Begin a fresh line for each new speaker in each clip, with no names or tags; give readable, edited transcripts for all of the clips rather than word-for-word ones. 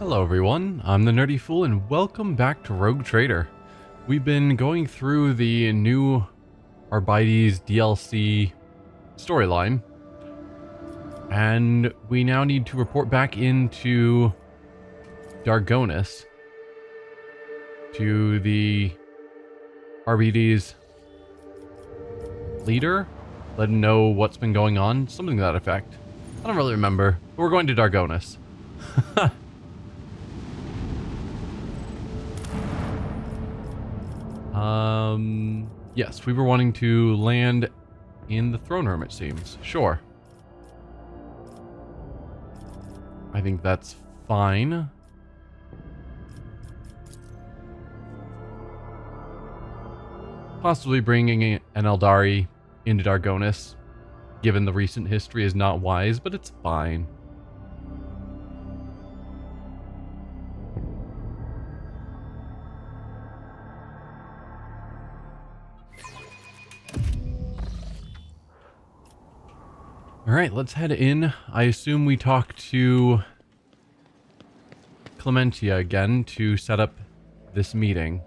Hello everyone, I'm the Nerdy Fool and welcome back to Rogue Trader. We've been going through the new Arbites DLC storyline, and we now need to report back into Dargonus to the Arbites leader, let him know what's been going on, something to that effect. I don't really remember, but we're going to Dargonus. Yes, we were wanting to land in the throne room, it seems. Sure. I think that's fine. Possibly bringing an Eldari into Dargonus, given the recent history, is not wise, but it's fine. Alright, let's head in. I assume we talk to Clementia again to set up this meeting.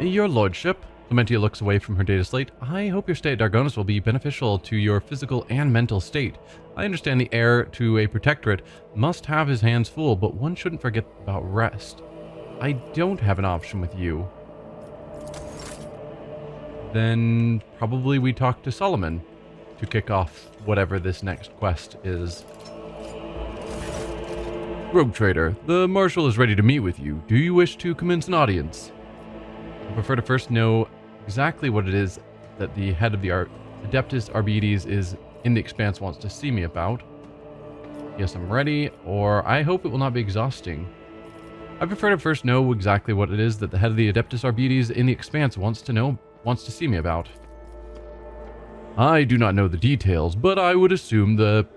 Your lordship. Clementia looks away from her data slate. I hope your stay at Dargonus will be beneficial to your physical and mental state. I understand the heir to a protectorate must have his hands full, but one shouldn't forget about rest. I don't have an option with you. Then probably we talk to Solomon to kick off whatever this next quest is. Rogue Trader, the Marshal is ready to meet with you. Do you wish to commence an audience? I prefer to first know exactly what it is that the head of the Adeptus Arbites is in the Expanse wants to see me about. Yes, I'm ready, or I hope it will not be exhausting. I prefer to first know exactly what it is that the head of the Adeptus Arbites in the Expanse wants to see me about. I do not know the details, but I would assume the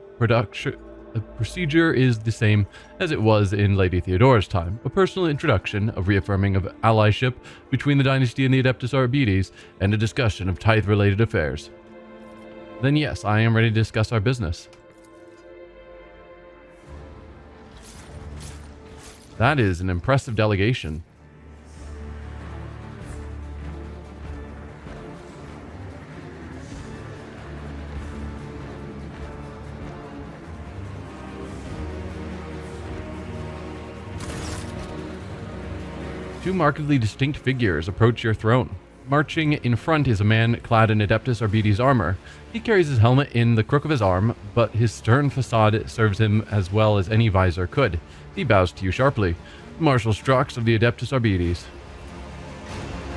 procedure is the same as it was in Lady Theodora's time, a personal introduction, a reaffirming of allyship between the dynasty and the Adeptus Arbites, and a discussion of tithe-related affairs. Then yes, I am ready to discuss our business. That is an impressive delegation. Two markedly distinct figures approach your throne. Marching in front is a man clad in Adeptus Arbites armor. He carries his helmet in the crook of his arm, but his stern facade serves him as well as any visor could. He bows to you sharply. Marshal Strox of the Adeptus Arbites.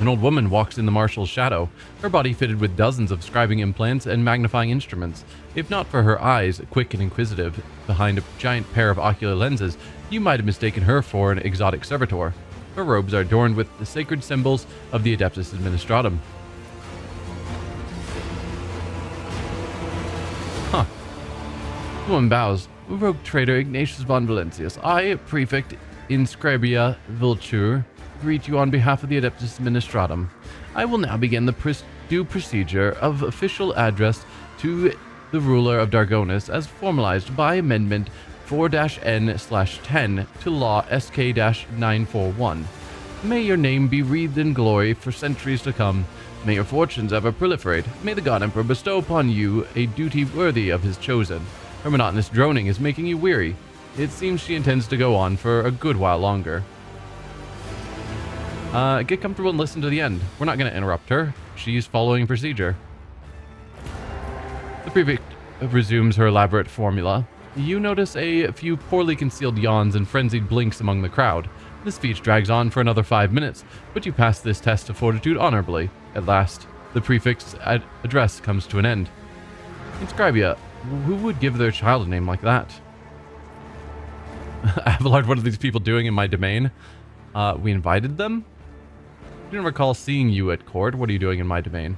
An old woman walks in the Marshal's shadow, her body fitted with dozens of scribing implants and magnifying instruments. If not for her eyes, quick and inquisitive, behind a giant pair of ocular lenses, you might have mistaken her for an exotic servitor. Her robes are adorned with the sacred symbols of the Adeptus Administratum. Huh. The woman bows. Rogue Trader Ignatius von Valencius, I, Prefect Inscribia Vulture, greet you on behalf of the Adeptus Administratum. I will now begin the due procedure of official address to the ruler of Dargonus as formalized by Amendment 4-N/10 to Law SK-941. May your name be wreathed in glory for centuries to come. May your fortunes ever proliferate. May the God Emperor bestow upon you a duty worthy of his chosen. Her monotonous droning is making you weary. It seems she intends to go on for a good while longer. Get comfortable and listen to the end. We're not going to interrupt her. She's following procedure. The prefect resumes her elaborate formula. You notice a few poorly concealed yawns and frenzied blinks among the crowd. The speech drags on for another 5 minutes, but you pass this test of fortitude honorably. At last, the prefect's address comes to an end. Inscribia, who would give their child a name like that? Avalard, what are these people doing in my domain? We invited them? I didn't recall seeing you at court. What are you doing in my domain?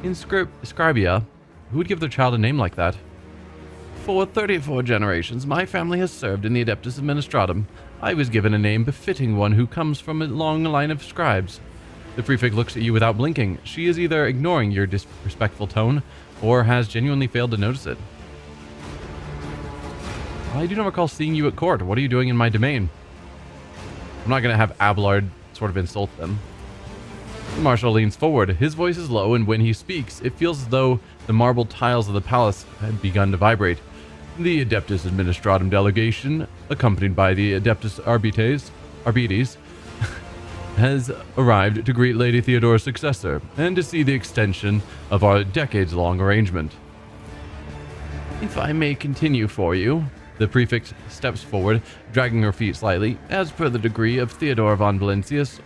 Inscribia, who would give their child a name like that? For 34 generations, my family has served in the Adeptus Administratum. I was given a name befitting one who comes from a long line of scribes. The prefect looks at you without blinking. She is either ignoring your disrespectful tone or has genuinely failed to notice it. I do not recall seeing you at court. What are you doing in my domain? I'm not going to have Abelard sort of insult them. The Marshal leans forward. His voice is low, and when he speaks, it feels as though the marble tiles of the palace had begun to vibrate. The Adeptus Administratum delegation, accompanied by the Adeptus Arbites, has arrived to greet Lady Theodora's successor and to see the extension of our decades-long arrangement. If I may continue for you, the prefect steps forward, dragging her feet slightly. As per the decree of Theodora von Valencius,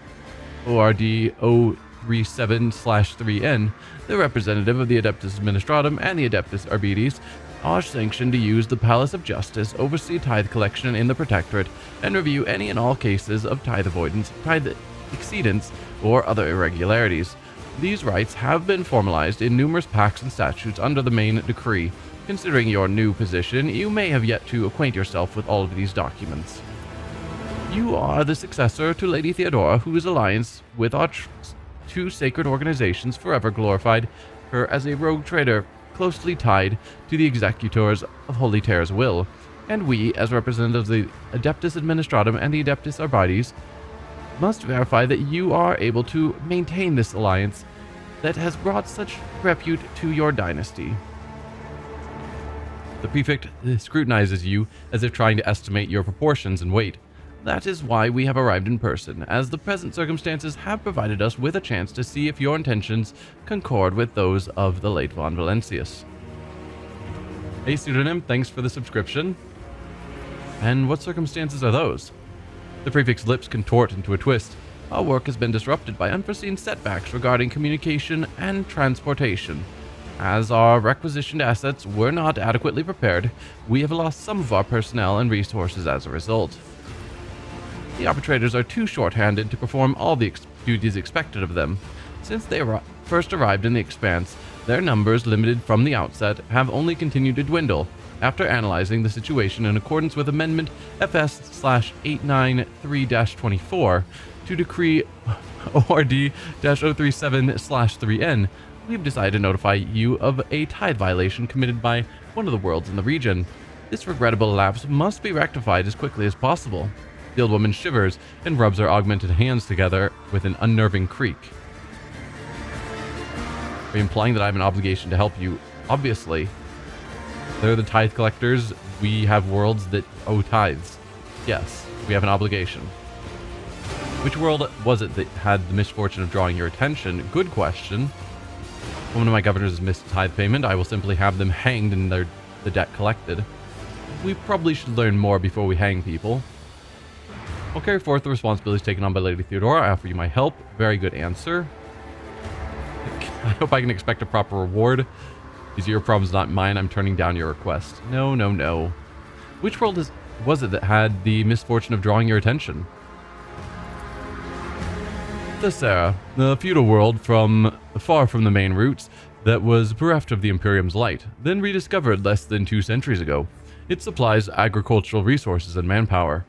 ORD 037/3N, the representative of the Adeptus Administratum and the Adeptus Arbites are sanctioned to use the Palace of Justice, oversee tithe collection in the Protectorate, and review any and all cases of tithe avoidance, tithe exceedance, or other irregularities. These rights have been formalized in numerous pacts and statutes under the main decree. Considering your new position, you may have yet to acquaint yourself with all of these documents. You are the successor to Lady Theodora, whose alliance with our two sacred organizations forever glorified her as a rogue traitor closely tied to the executors of Holy Terra's will, and we, as representatives of the Adeptus Administratum and the Adeptus Arbites, must verify that you are able to maintain this alliance that has brought such repute to your dynasty. The prefect scrutinizes you as if trying to estimate your proportions and weight. That is why we have arrived in person, as the present circumstances have provided us with a chance to see if your intentions concord with those of the late von Valencius. Hey pseudonym, thanks for the subscription. And what circumstances are those? The prefect's lips contort into a twist. Our work has been disrupted by unforeseen setbacks regarding communication and transportation. As our requisitioned assets were not adequately prepared, we have lost some of our personnel and resources as a result. The arbitrators are too short-handed to perform all the duties expected of them. Since they first arrived in the Expanse, their numbers, limited from the outset, have only continued to dwindle. After analyzing the situation in accordance with Amendment FS/893-24 to Decree ORD-037/3N, we've decided to notify you of a tithe violation committed by one of the worlds in the region. This regrettable lapse must be rectified as quickly as possible. The old woman shivers and rubs her augmented hands together with an unnerving creak. Are you implying that I have an obligation to help you? Obviously. They're the tithe collectors. We have worlds that owe tithes. Yes, we have an obligation. Which world was it that had the misfortune of drawing your attention? Good question. One of my governors has missed tithe payment. I will simply have them hanged and the debt collected. We probably should learn more before we hang people. I'll carry forth the responsibilities taken on by Lady Theodora. I offer you my help. Very good answer. I hope I can expect a proper reward. These are your problems, not mine. I'm turning down your request. No, no, no. Which world was it that had the misfortune of drawing your attention? Thessera, the feudal world far from the main routes that was bereft of the Imperium's light, then rediscovered less than 2 centuries ago. It supplies agricultural resources and manpower.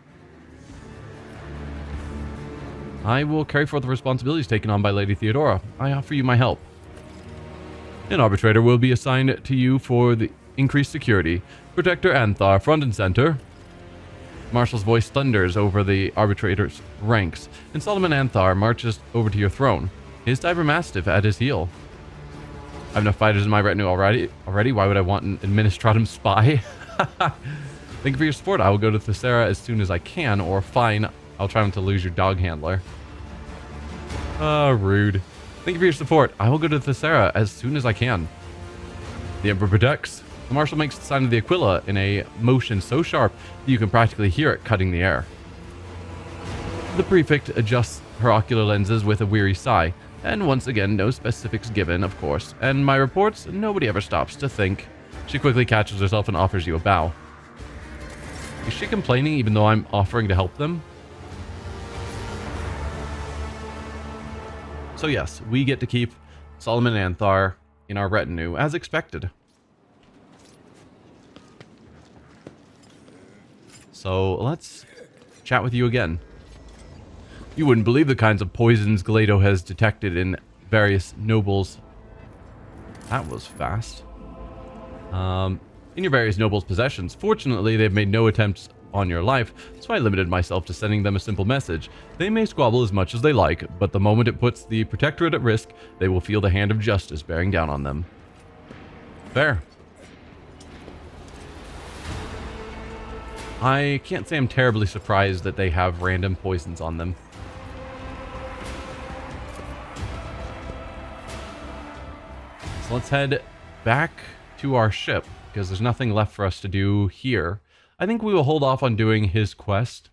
I will carry forth the responsibilities taken on by Lady Theodora. I offer you my help. An arbitrator will be assigned to you for the increased security. Protector Anthar, front and center. Marshal's voice thunders over the arbitrator's ranks, and Solomon Anthar marches over to your throne, his Tiber Mastiff at his heel. I have enough fighters in my retinue already. Why would I want an administratum spy? Thank you for your support. I will go to Thessera as soon as I can, or fine, I'll try not to lose your dog handler. Rude. Thank you for your support. I will go to Thessera as soon as I can. The Emperor protects. The Marshal makes the sign of the Aquila in a motion so sharp that you can practically hear it cutting the air. The prefect adjusts her ocular lenses with a weary sigh, and once again, no specifics given, of course. And my reports, nobody ever stops to think. She quickly catches herself and offers you a bow. Is she complaining even though I'm offering to help them? So yes, we get to keep Solomon Anthar in our retinue, as expected. So let's chat with you again. You wouldn't believe the kinds of poisons Galado has detected in various nobles. That was fast. in your various nobles' possessions. Fortunately, they've made no attempts on your life, so I limited myself to sending them a simple message. They may squabble as much as they like, but the moment it puts the Protectorate at risk, they will feel the hand of justice bearing down on them. Fair. I can't say I'm terribly surprised that they have random poisons on them. So let's head back to our ship, because there's nothing left for us to do here. I think we will hold off on doing his quest,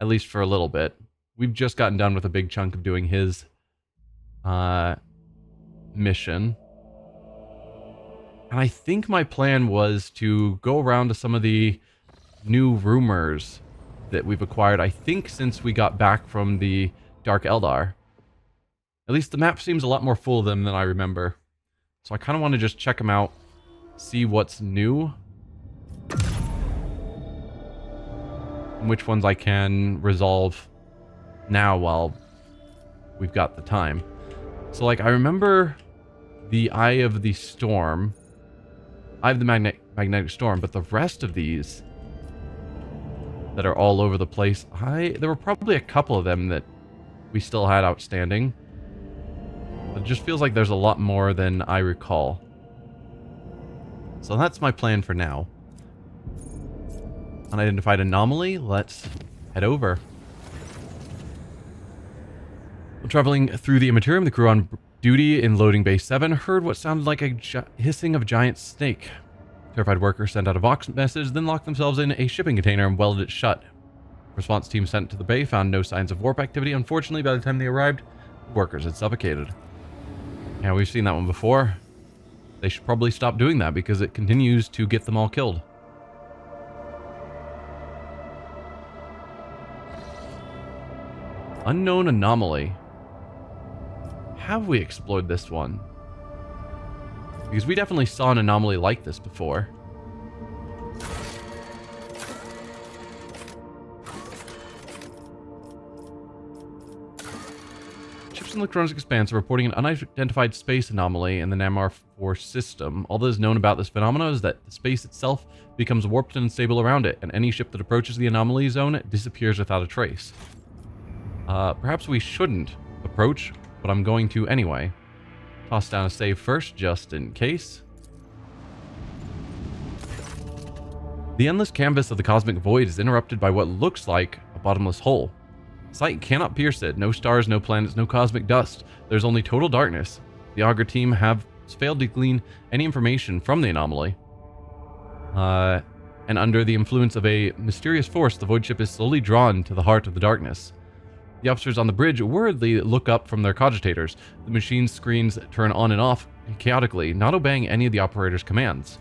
at least for a little bit. We've just gotten done with a big chunk of doing his mission. And I think my plan was to go around to some of the new rumors that we've acquired, I think since we got back from the Dark Eldar. At least the map seems a lot more full of them than I remember. So I kind of want to just check them out, see what's new, and which ones I can resolve now while we've got the time. So like, I remember the Eye of the Storm, Eye of the Magnetic Storm, but the rest of these that are all over the place, there were probably a couple of them that we still had outstanding. It just feels like there's a lot more than I recall. So that's my plan for now. Unidentified anomaly, let's head over. While traveling through the Imperium, the crew on duty in loading bay 7 heard what sounded like a hissing of a giant snake. Terrified workers sent out a Vox message, then locked themselves in a shipping container and welded it shut. Response team sent to the bay found no signs of warp activity. Unfortunately, by the time they arrived, the workers had suffocated. Yeah, we've seen that one before. They should probably stop doing that because it continues to get them all killed. Unknown anomaly. Have we explored this one? Because we definitely saw an anomaly like this before. Ships in the Koronus Expanse are reporting an unidentified space anomaly in the Namar 4 system. All that is known about this phenomenon is that the space itself becomes warped and unstable around it, and any ship that approaches the anomaly zone disappears without a trace. Perhaps we shouldn't approach, but I'm going to anyway. Toss down a save first, just in case. The endless canvas of the cosmic void is interrupted by what looks like a bottomless hole. Sight cannot pierce it. No stars, no planets, no cosmic dust. There's only total darkness. The Augur team have failed to glean any information from the anomaly. And under the influence of a mysterious force, the void ship is slowly drawn to the heart of the darkness. The officers on the bridge worriedly look up from their cogitators. The machine's screens turn on and off chaotically, not obeying any of the operator's commands.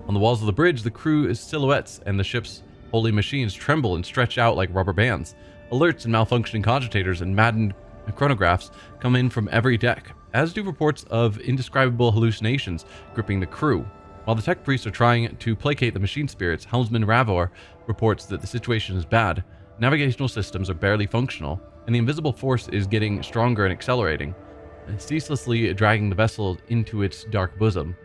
On the walls of the bridge, the crew is silhouettes, and the ship's holy machines tremble and stretch out like rubber bands. Alerts and malfunctioning cogitators and maddened chronographs come in from every deck, as do reports of indescribable hallucinations gripping the crew. While the tech priests are trying to placate the machine spirits, helmsman Ravor reports that the situation is bad. Navigational systems are barely functional, and the invisible force is getting stronger and accelerating, ceaselessly dragging the vessel into its dark bosom.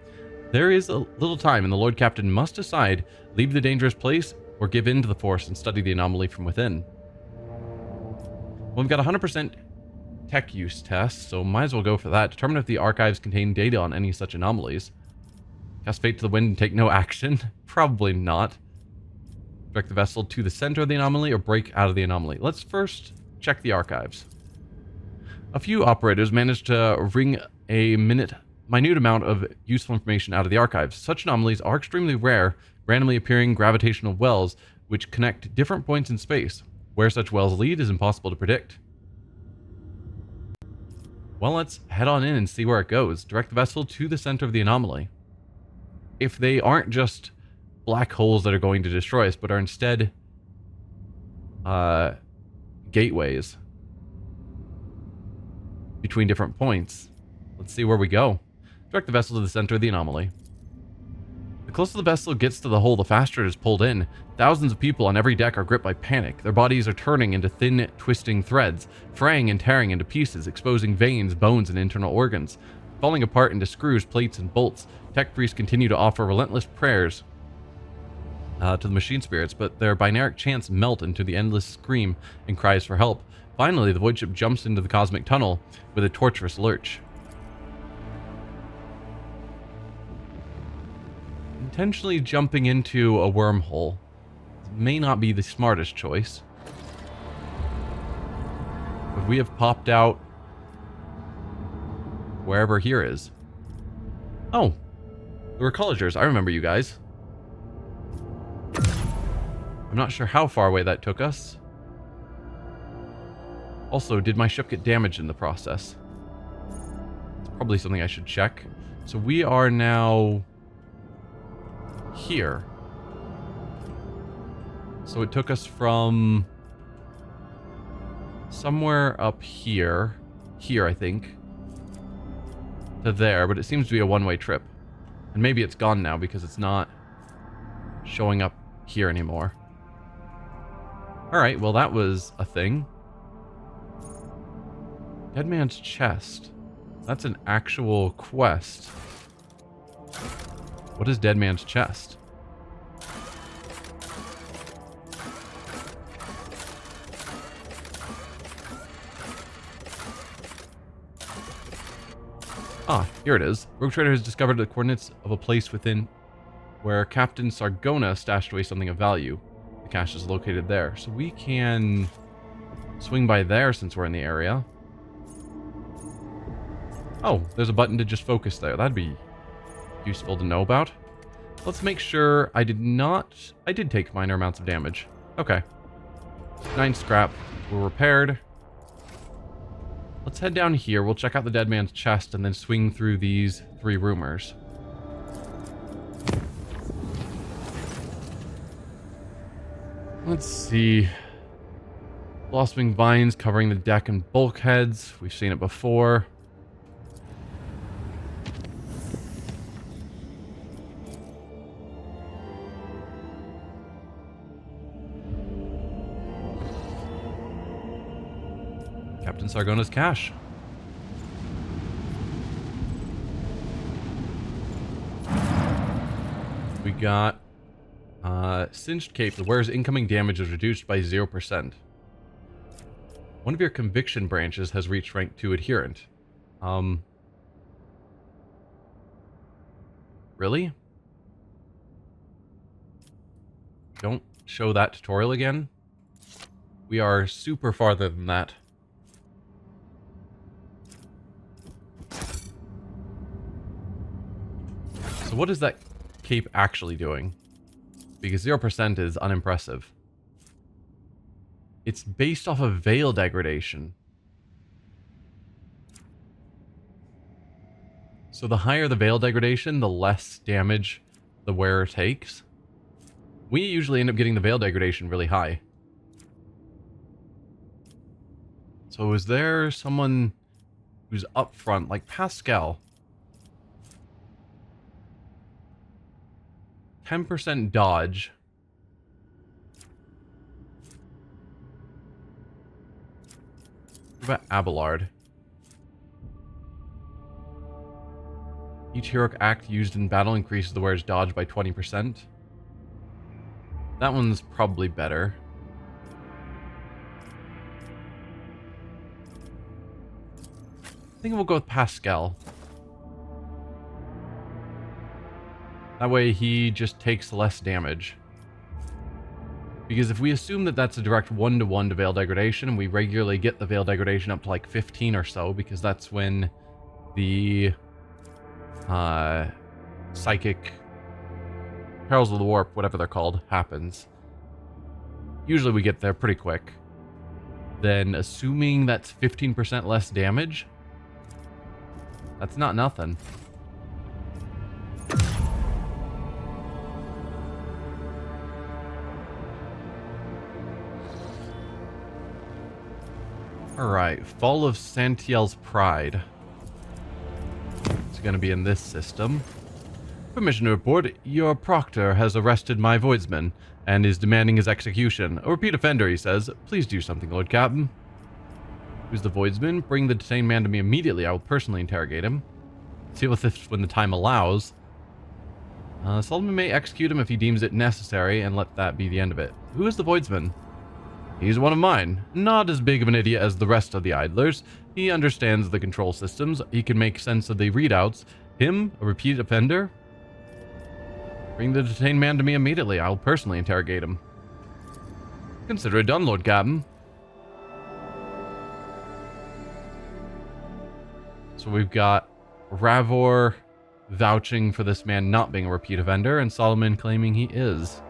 There is a little time, and the Lord Captain must decide, leave the dangerous place or give in to the force and study the anomaly from within. Well, we've got 100% tech use test, so might as well go for that. Determine if the archives contain data on any such anomalies. Cast fate to the wind and take no action? Probably not. Direct the vessel to the center of the anomaly or break out of the anomaly. Let's first check the archives. A few operators managed to wring a minute amount of useful information out of the archives. Such anomalies are extremely rare, randomly appearing gravitational wells which connect different points in space. Where such wells lead is impossible to predict. Well, let's head on in and see where it goes. Direct the vessel to the center of the anomaly. If they aren't just black holes that are going to destroy us, but are instead gateways between different points, let's see where we go. Direct the vessel to the center of the anomaly. The closer the vessel gets to the hole, the faster it is pulled in. Thousands of people on every deck are gripped by panic. Their bodies are turning into thin, twisting threads, fraying and tearing into pieces, exposing veins, bones, and internal organs. falling apart into screws, plates, and bolts. Tech priests continue to offer relentless prayers to the machine spirits, but their binaric chants melt into the endless scream and cries for help. Finally, the voidship jumps into the cosmic tunnel with a torturous lurch. Intentionally jumping into a wormhole may not be the smartest choice. But we have popped out wherever here is. Oh, the Recollegers. I remember you guys. I'm not sure how far away that took us. Also, did my ship get damaged in the process? It's probably something I should check. So we are now here. So it took us from somewhere up here, I think, to there, but it seems to be a one-way trip. And maybe it's gone now because it's not showing up here anymore. Alright, well that was a thing. Dead Man's Chest. That's an actual quest. What is Dead Man's Chest? Ah, here it is. Rogue Trader has discovered the coordinates of a place within where Captain Sargona stashed away something of value. The cache is located there. So we can swing by there since we're in the area. Oh, there's a button to just focus there. That'd be useful to know about. Let's make sure I did take minor amounts of damage. Okay. 9 scrap. We're repaired. Let's head down here. We'll check out the Dead Man's Chest and then swing through these 3 rumors. Let's see. Blossoming vines covering the deck and bulkheads. We've seen it before. Captain Sargona's cache. We got Singed Cape. The wearer's incoming damage is reduced by 0%. One of your conviction branches has reached rank 2 adherent. Really? Don't show that tutorial again. We are super farther than that. So what is that cape actually doing? Because 0% is unimpressive. It's based off of veil degradation. So the higher the veil degradation, the less damage the wearer takes. We usually end up getting the veil degradation really high. So is there someone who's up front, like Pascal? 10% dodge. What about Abelard? Each heroic act used in battle increases the wearer's dodge by 20%. That one's probably better. I think we'll go with Pascal. That way he just takes less damage. Because if we assume that that's a direct 1-to-1 to veil degradation, and we regularly get the veil degradation up to like 15 or so, because that's when the psychic perils of the warp, whatever they're called, happens. Usually we get there pretty quick. Then assuming that's 15% less damage, that's not nothing. Alright, Fall of Santiel's Pride. It's going to be in this system. Permission to report, your proctor has arrested my voidsman and is demanding his execution. A repeat offender, he says. Please do something, Lord Captain. Who's the voidsman? Bring the detained man to me immediately. I will personally interrogate him. deal with this when the time allows. Solomon may execute him if he deems it necessary, and let that be the end of it. Who is the Voidsman? He's one of mine. Not as big of an idiot as the rest of the idlers. He understands the control systems. He can make sense of the readouts. Him, a repeat offender? Bring the detained man to me immediately. I'll personally interrogate him. Consider it done, Lord Captain. So we've got Ravor vouching for this man not being a repeat offender, and Solomon claiming he is.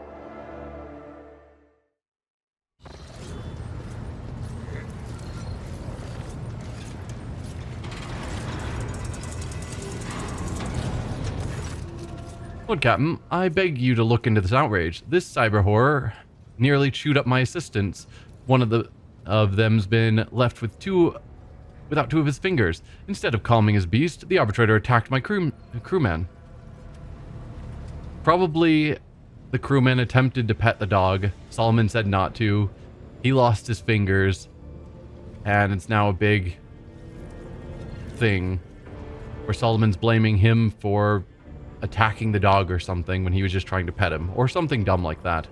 Lord Captain, I beg you to look into this outrage. This cyber horror nearly chewed up my assistants. One of them's been left without two of his fingers. Instead of calming his beast, the arbitrator attacked my crewman. Probably the crewman attempted to pet the dog. Solomon said not to. He lost his fingers, and it's now a big thing where Solomon's blaming him for attacking the dog or something when he was just trying to pet him, or something dumb like that.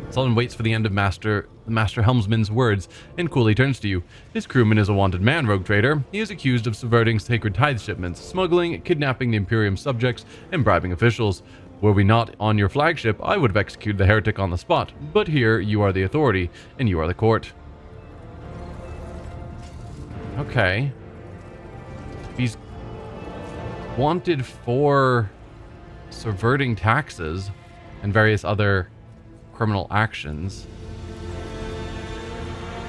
Solomon waits for the end of the Master Helmsman's words and coolly turns to you. This crewman is a wanted man, rogue trader. He is accused of subverting sacred tithe shipments, smuggling, kidnapping the Imperium subjects, and bribing officials. Were we not on your flagship, I would have executed the heretic on the spot, but here you are the authority, and you are the court. Okay. He's wanted for subverting taxes and various other criminal actions.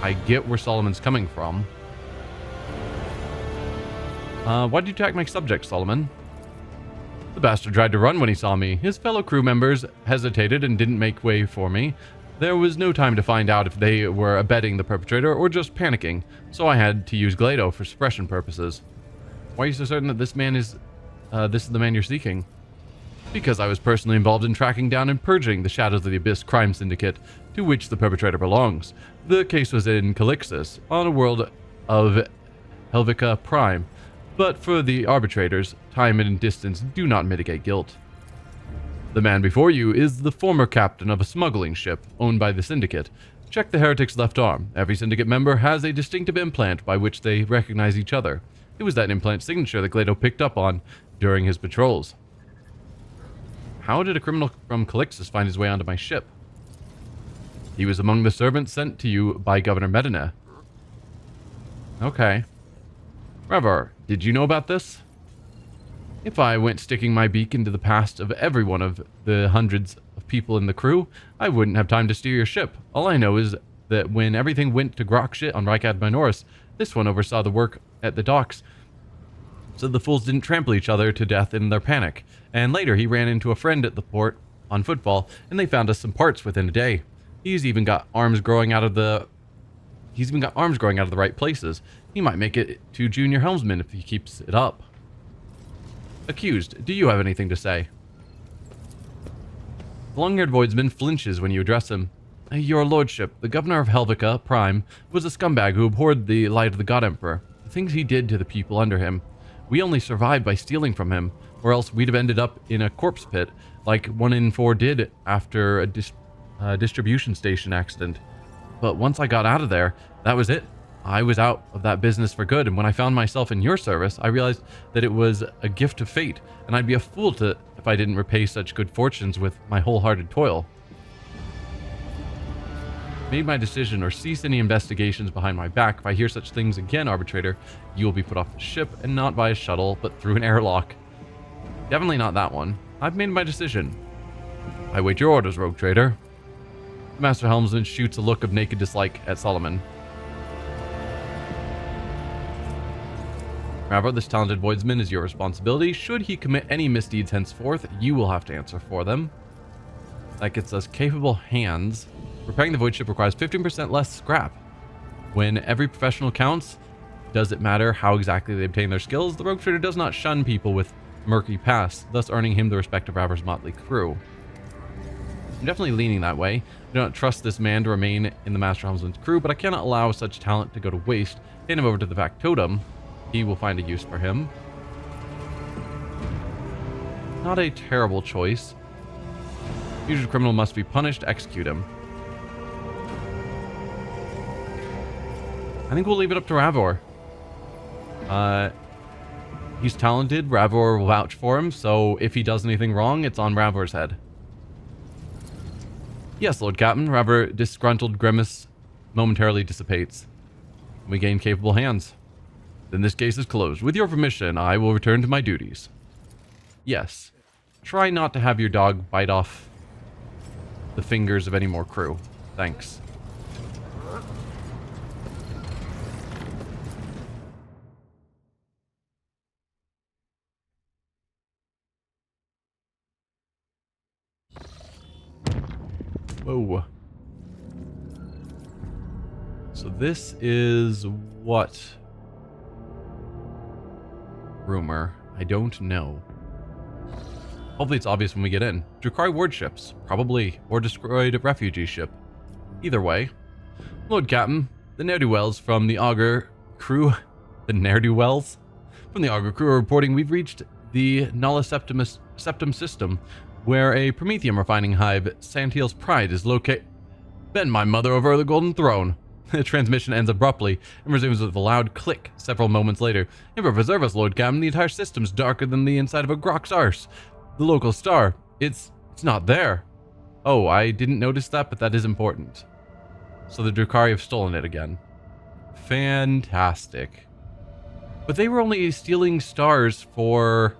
I get where Solomon's coming from. Why'd you attack my subject, Solomon? The bastard tried to run when he saw me. His fellow crew members hesitated and didn't make way for me. There was no time to find out if they were abetting the perpetrator or just panicking, so I had to use Glado for suppression purposes. Why are you so certain that this is the man you're seeking? Because I was personally involved in tracking down and purging the Shadows of the Abyss crime syndicate to which the perpetrator belongs. The case was in Calixis, on a world of Helvetica Prime, but for the arbitrators, time and distance do not mitigate guilt. The man before you is the former captain of a smuggling ship owned by the syndicate. Check the heretic's left arm. Every syndicate member has a distinctive implant by which they recognize each other. It was that implant signature that Glado picked up on during his patrols. How did a criminal from Calixis find his way onto my ship? He was among the servants sent to you by Governor Medina. Okay. Ravor, did you know about this? If I went sticking my beak into the past of every one of the hundreds of people in the crew, I wouldn't have time to steer your ship. All I know is that when everything went to grok shit on Rykad Minoris, this one oversaw the work at the docks, so the fools didn't trample each other to death in their panic. And later he ran into a friend at the port on football, and they found us some parts within a day. He's even got arms growing out of the right places. He might make it to junior helmsman if he keeps it up. Accused, do you have anything to say? The long-haired voidsman flinches when you address him. Your lordship, the governor of Helvetica Prime was a scumbag who abhorred the light of the God Emperor. The things he did to the people under him. We only survived by stealing from him, or else we'd have ended up in a corpse pit, like 1 in 4 did after a distribution station accident. But once I got out of there, that was it. I was out of that business for good, and when I found myself in your service, I realized that it was a gift of fate, and I'd be a fool if I didn't repay such good fortunes with my wholehearted toil. Made my decision, or cease any investigations behind my back. If I hear such things again, arbitrator, you will be put off the ship, and not by a shuttle, but through an airlock. Definitely not that one. I've made my decision. I wait your orders, rogue trader. The Master Helmsman shoots a look of naked dislike at Solomon. However, this talented voidsman is your responsibility. Should he commit any misdeeds henceforth, you will have to answer for them. That gets us capable hands. Repairing the void ship requires 15% less scrap. When every professional counts, does it matter how exactly they obtain their skills? The rogue trader does not shun people with murky pasts, thus earning him the respect of Ravor's motley crew. I'm definitely leaning that way. I do not trust this man to remain in the Master Helmsman's crew, but I cannot allow such talent to go to waste. Hand him over to the factotum. He will find a use for him. Not a terrible choice. Fugitive criminal must be punished. Execute him. I think we'll leave it up to Ravor. He's talented. Ravor will vouch for him, so if he does anything wrong, it's on Ravor's head. Yes, Lord Captain. Ravor, disgruntled grimace momentarily dissipates. We gain capable hands. Then this case is closed. With your permission, I will return to my duties. Yes. Try not to have your dog bite off the fingers of any more crew. Thanks. Whoa. So this is what? Rumor. I don't know. Hopefully it's obvious when we get in. Drakari ward ships, probably, or destroyed refugee ship. Either way. Lord Captain, the ne'er-do-wells from the Augur crew, from the Augur crew are reporting we've reached the Nulla Septum system, where a Promethium refining hive, Santiel's Pride, is located. Bend my mother over the golden throne. The transmission ends abruptly and resumes with a loud click several moments later. Ever preserve us, Lord Captain, the entire system's darker than the inside of a Grok's arse. The local star, it's not there. Oh, I didn't notice that, but that is important. So the Drakari have stolen it again. Fantastic. But they were only stealing stars for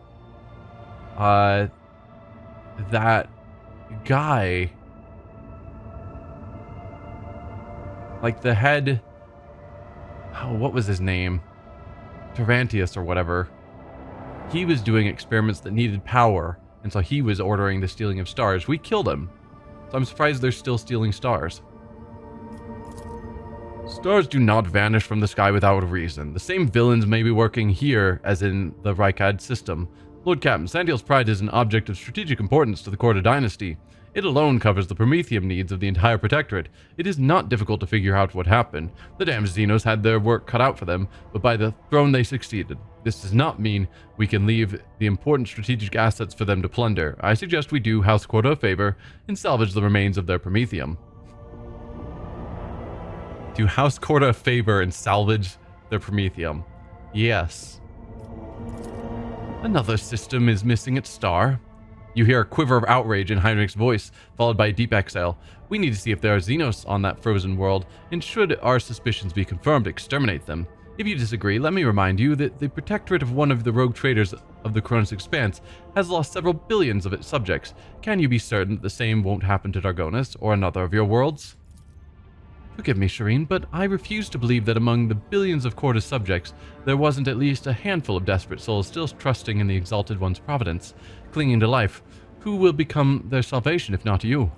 that guy. Like the head... Oh, what was his name? Tarantius or whatever. He was doing experiments that needed power, and so he was ordering the stealing of stars. We killed him. So I'm surprised they're still stealing stars. Stars do not vanish from the sky without a reason. The same villains may be working here as in the Rykad system. Lord Captain, Santiel's Pride is an object of strategic importance to the Korda dynasty. It alone covers the Promethium needs of the entire Protectorate. It is not difficult to figure out what happened. The damned xenos had their work cut out for them, but by the throne they succeeded. This does not mean we can leave the important strategic assets for them to plunder. I suggest we do House Korda a favor and salvage the remains of their Promethium. Do House Korda a favor and salvage their Promethium. Yes. Another system is missing its star. You hear a quiver of outrage in Heinrich's voice, followed by a deep exhale. We need to see if there are xenos on that frozen world, and should our suspicions be confirmed, exterminate them. If you disagree, let me remind you that the protectorate of one of the rogue traders of the Koronus Expanse has lost several billions of its subjects. Can you be certain that the same won't happen to Dargonis or another of your worlds? Forgive me, Shireen, but I refuse to believe that among the billions of Korda's subjects, there wasn't at least a handful of desperate souls still trusting in the Exalted One's providence, clinging to life. Who will become their salvation if not you?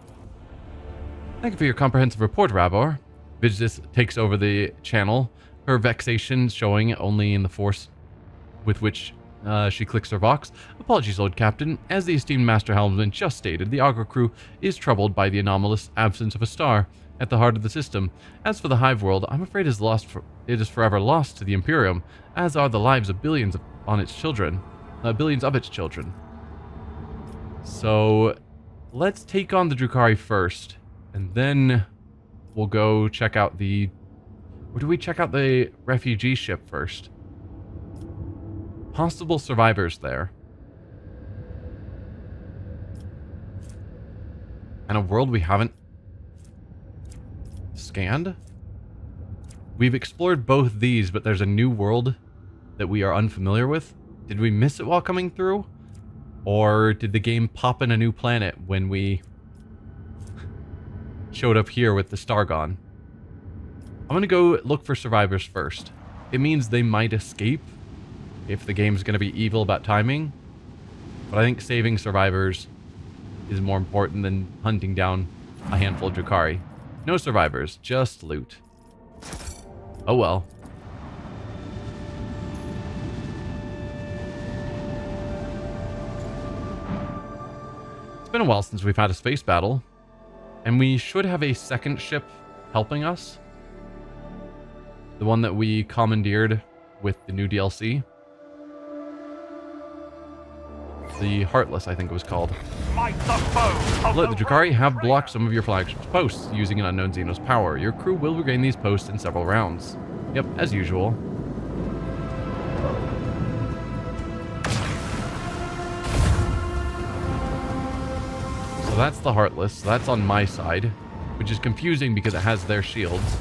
Thank you for your comprehensive report, Ravor. Vigdis takes over the channel, her vexation showing only in the force with which she clicks her vox. Apologies, Lord Captain. As the esteemed Master Helmsman just stated, the Augur crew is troubled by the anomalous absence of a star at the heart of the system. As for the Hive world, I'm afraid it is forever lost to the Imperium, as are the lives of billions of its children. So, let's take on the Drakari first, and then we'll go check out the... Or do we check out the refugee ship first? Possible survivors there. And a world we haven't scanned? We've explored both these, but there's a new world that we are unfamiliar with. Did we miss it while coming through? Or did the game pop in a new planet when we showed up here with the star gone? I'm going to go look for survivors first. It means they might escape if the game's going to be evil about timing. But I think saving survivors is more important than hunting down a handful of Drakari. No survivors, just loot. Oh well. It's been a while since we've had a space battle. And we should have a second ship helping us. The one that we commandeered with the new DLC. The Heartless, I think it was called.
Smite the foe of
Let the Drukhari have
traitor.
blocked some of your flagship posts using an unknown xenos power. Your crew will regain these posts in several rounds. Yep, as usual. So that's the Heartless. That's on my side, which is confusing because it has their shields.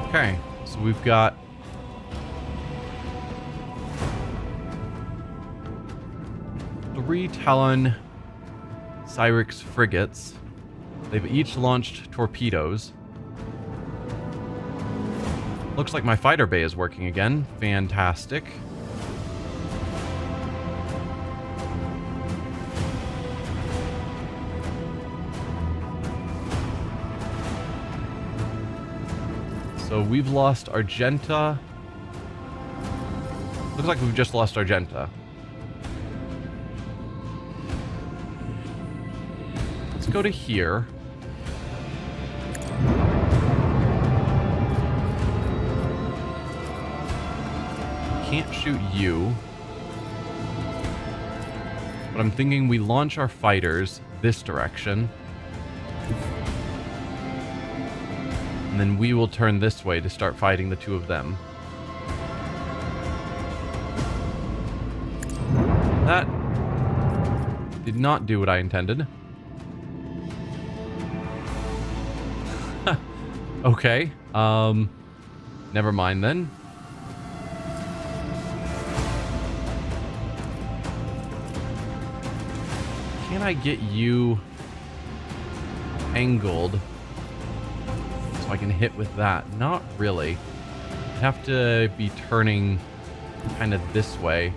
Okay, so we've got three Talon Cyrix frigates. They've each launched torpedoes. Looks like my fighter bay is working again. Fantastic. So we've lost Argenta. Looks like we've just lost Argenta. Let's go to here. Can't shoot you. But I'm thinking we launch our fighters this direction. And then we will turn this way to start fighting the two of them. That did not do what I intended. Okay. Never mind then. Can I get you angled so I can hit with that? Not really. I'd have to be turning kind of this way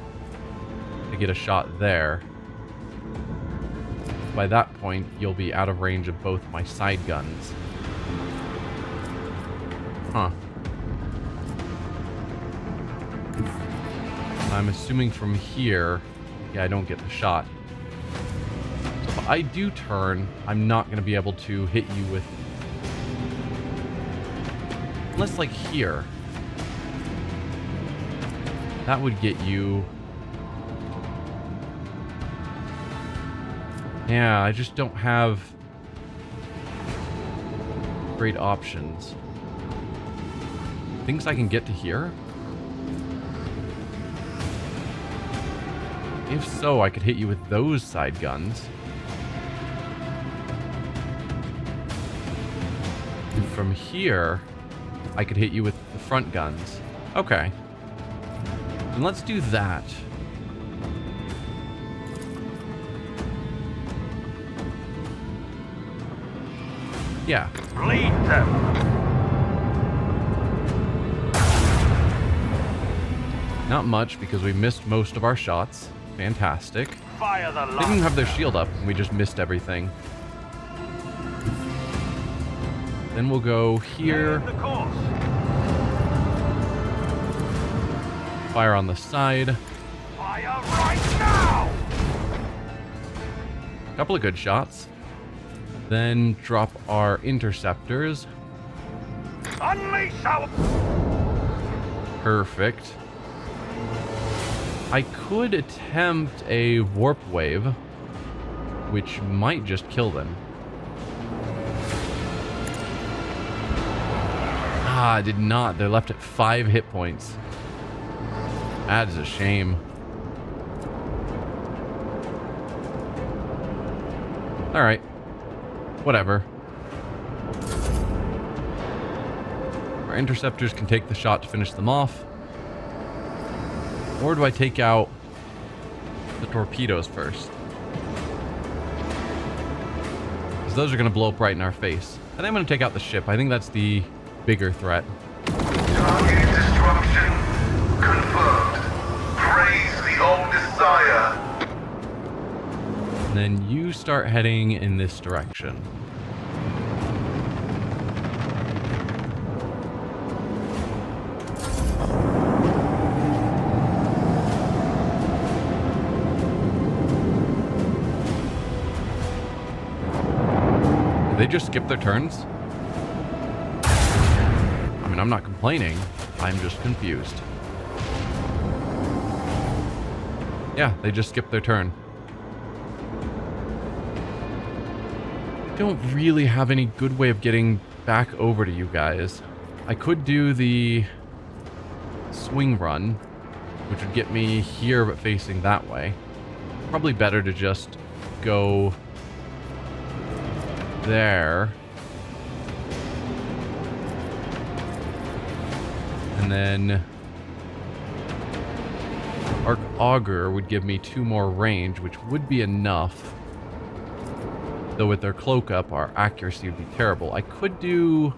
to get a shot there. By that point, you'll be out of range of both my side guns. Huh. I'm assuming from here, yeah, I don't get the shot. So if I do turn, I'm not going to be able to hit you with... Unless, like, here. That would get you... Yeah, I just don't have great options. Things I can get to here? If so, I could hit you with those side guns. And from here, I could hit you with the front guns. Okay. Then let's do that. Yeah.
Bleed them.
Not much because we missed most of our shots. Fantastic.
Fire the
They didn't
line.
have their shield up, and we just missed everything. Then we'll go here,
The course.
fire on the side.
Fire right now.
Couple of good shots. Then drop our interceptors.
Unleash our...
Perfect. I could attempt a warp wave, which might just kill them. Ah, I did not. They're left at 5 hit points. That is a shame. Alright. Whatever. Our interceptors can take the shot to finish them off. Or do I take out the torpedoes first? Because those are going to blow up right in our face. I think I'm going to take out the ship. I think that's the bigger threat.
Target destruction confirmed. Praise the old Messiah.
And then you start heading in this direction. They just skip their turns? I mean, I'm not complaining. I'm just confused. Yeah, they just skipped their turn. Don't really have any good way of getting back over to you guys. I could do the swing run, which would get me here but facing that way. Probably better to just go there. And then Arc Auger would give me 2 more range, which would be enough. Though with their cloak up, our accuracy would be terrible. I could do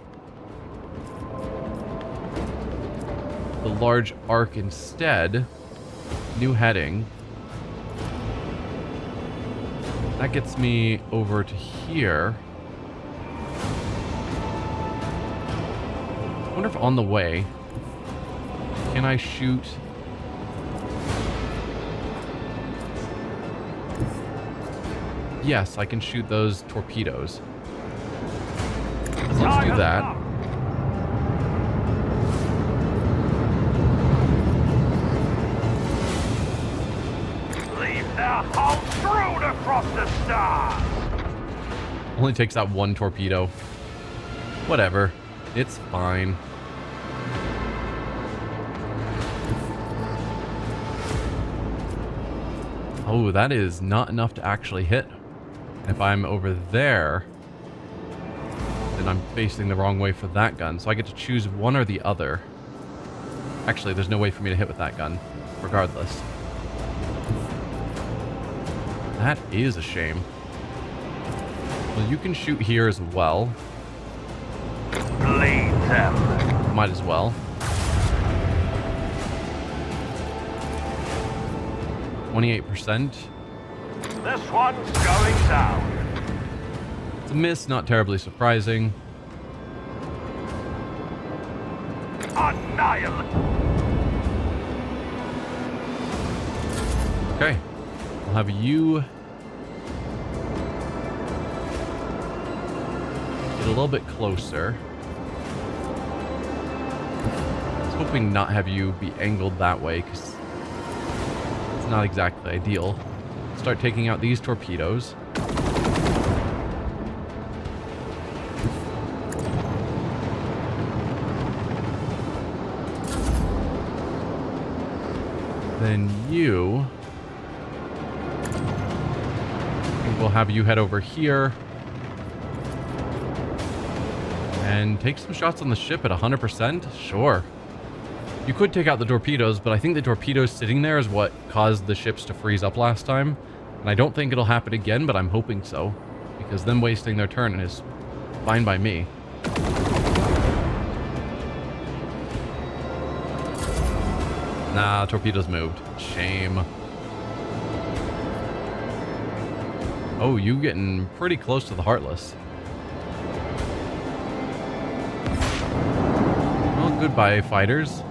the large arc instead. New heading. That gets me over to here. I wonder if on the way, can I shoot? Yes, I can shoot those torpedoes. Let's do that.
Leave their hull strewn across the stars.
Only takes out 1 torpedo. Whatever. It's fine. Oh, that is not enough to actually hit. If I'm over there, then I'm facing the wrong way for that gun. So I get to choose one or the other. Actually, there's no way for me to hit with that gun, regardless. That is a shame. Well, you can shoot here as well.
Bleed them.
Might as well. 28%.
This one's going down.
It's a miss, not terribly surprising.
Annihilate.
Okay. I'll have you get a little bit closer. I was hoping not have you be angled that way, because it's not exactly ideal. Start taking out these torpedoes. Then you... we'll have you head over here and take some shots on the ship at 100%. Sure. You could take out the torpedoes, but I think the torpedoes sitting there is what caused the ships to freeze up last time. And I don't think it'll happen again, but I'm hoping so. Because them wasting their turn is fine by me. Nah, torpedoes moved. Shame. Oh, you getting pretty close to the Heartless. Well, goodbye, fighters.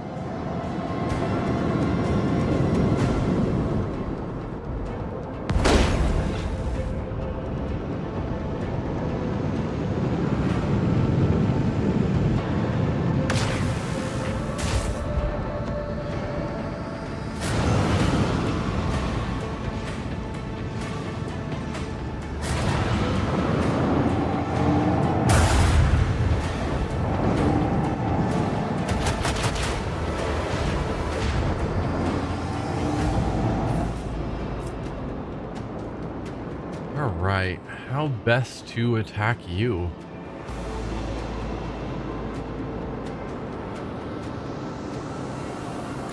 Alright, how best to attack you?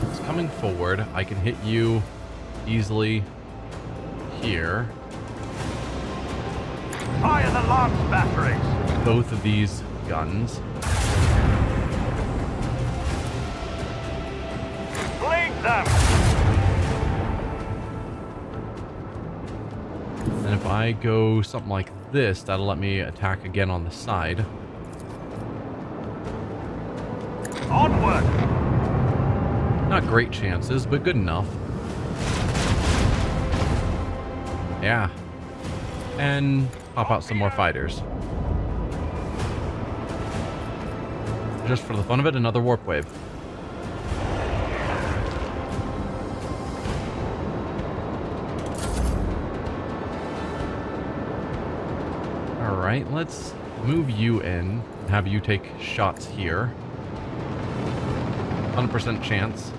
It's coming forward. I can hit you easily here.
Fire the lance batteries.
Both of these guns.
Bleed them.
And if I go something like this, that'll let me attack again on the side.
Onward.
Not great chances, but good enough. Yeah. And pop out some more fighters. Just for the fun of it, another warp wave. Alright, let's move you in and have you take shots here. 100% chance.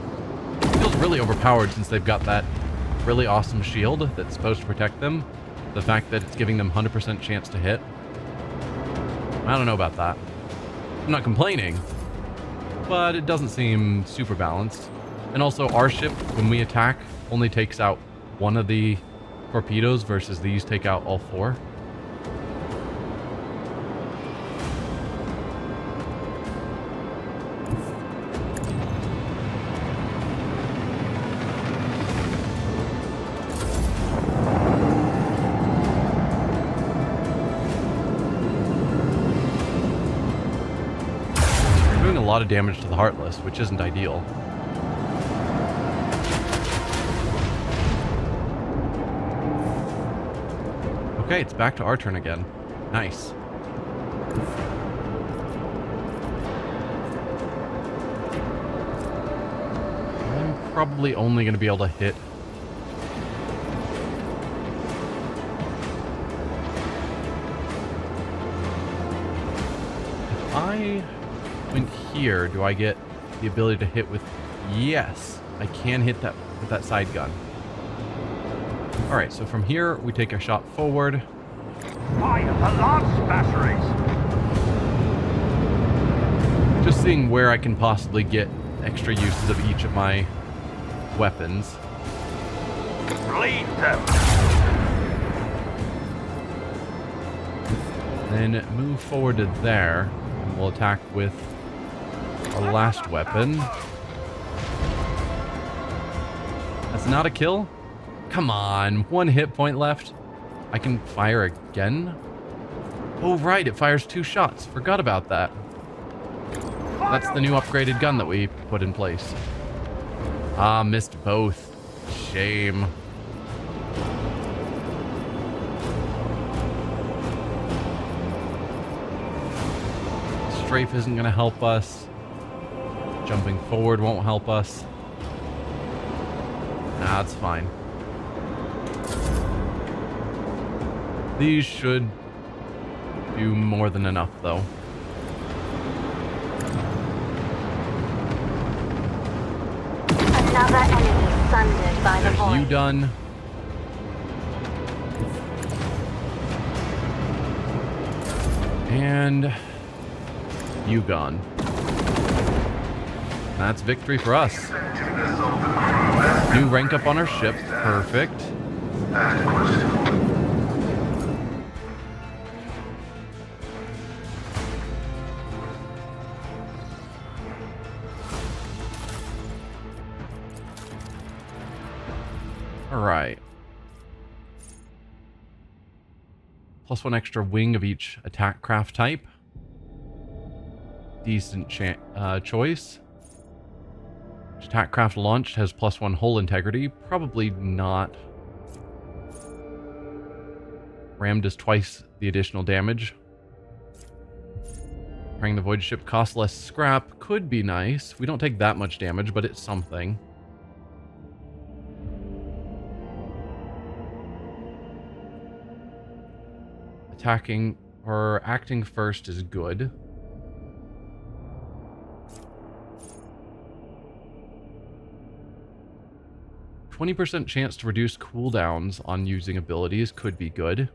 Feels really overpowered since they've got that really awesome shield that's supposed to protect them. The fact that it's giving them 100% chance to hit. I don't know about that. I'm not complaining, but it doesn't seem super balanced. And also our ship, when we attack, only takes out one of the torpedoes versus these take out all 4. A lot of damage to the Heartless, which isn't ideal. Okay, it's back to our turn again. Nice. I'm probably only going to be able to hit if I went here, do I get the ability to hit with... Yes, I can hit that with that side gun. Alright, so from here, we take a shot forward.
Fire the lance batteries!
Just seeing where I can possibly get extra uses of each of my weapons.
Bleed them!
Then move forward to there, and we'll attack with our last weapon. That's not a kill? Come on, 1 hit point left. I can fire again? Oh right, it fires 2 shots. Forgot about that. That's the new upgraded gun that we put in place. Ah, missed both. Shame. Strafe isn't going to help us. Jumping forward won't help us. Nah, it's fine. These should do more than enough, though.
Another enemy sundered by the
There's
void.
you done. And you gone. That's victory for us.
Effectiveness of the crew has
New rank up on our ship. Perfect.
adequate.
Alright. +1 extra wing of each attack craft type. Decent choice. Attack craft launched has +1 hull integrity. Probably not. Ram does twice the additional damage. Carrying the void ship costs less scrap. Could be nice. We don't take that much damage, but it's something. Attacking or acting first is good. %20 chance to reduce cooldowns on using abilities could be good.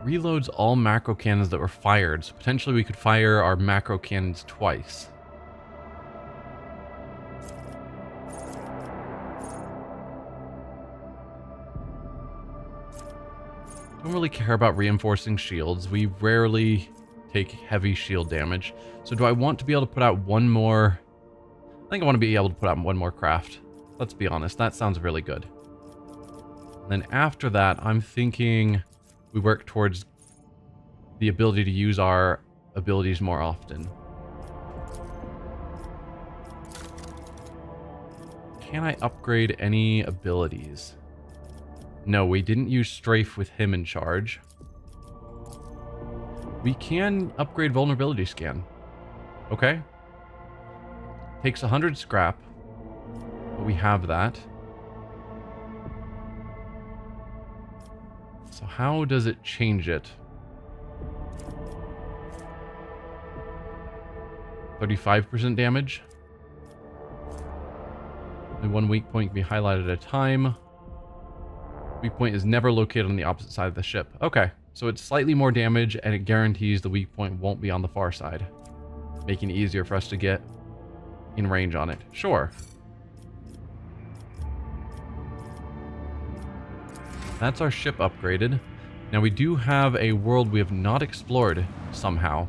Reloads all macro cannons that were fired, so potentially we could fire our macro cannons twice. Don't really care about reinforcing shields. We rarely take heavy shield damage. So do I want to be able to put out one more? I think I want to be able to put out one more craft. Let's be honest, that sounds really good. And then after that, I'm thinking we work towards the ability to use our abilities more often. can I upgrade any abilities? No, we didn't use strafe with him in charge. We can upgrade vulnerability scan. Okay. Takes 100 scrap, but we have that. So how does it change it? 35% damage. Only one weak point can be highlighted at a time. Weak point is never located on the opposite side of the ship. Okay, so it's slightly more damage, and it guarantees the weak point won't be on the far side, making it easier for us to get in range on it. Sure. That's our ship upgraded. Now we do have a world we have not explored somehow.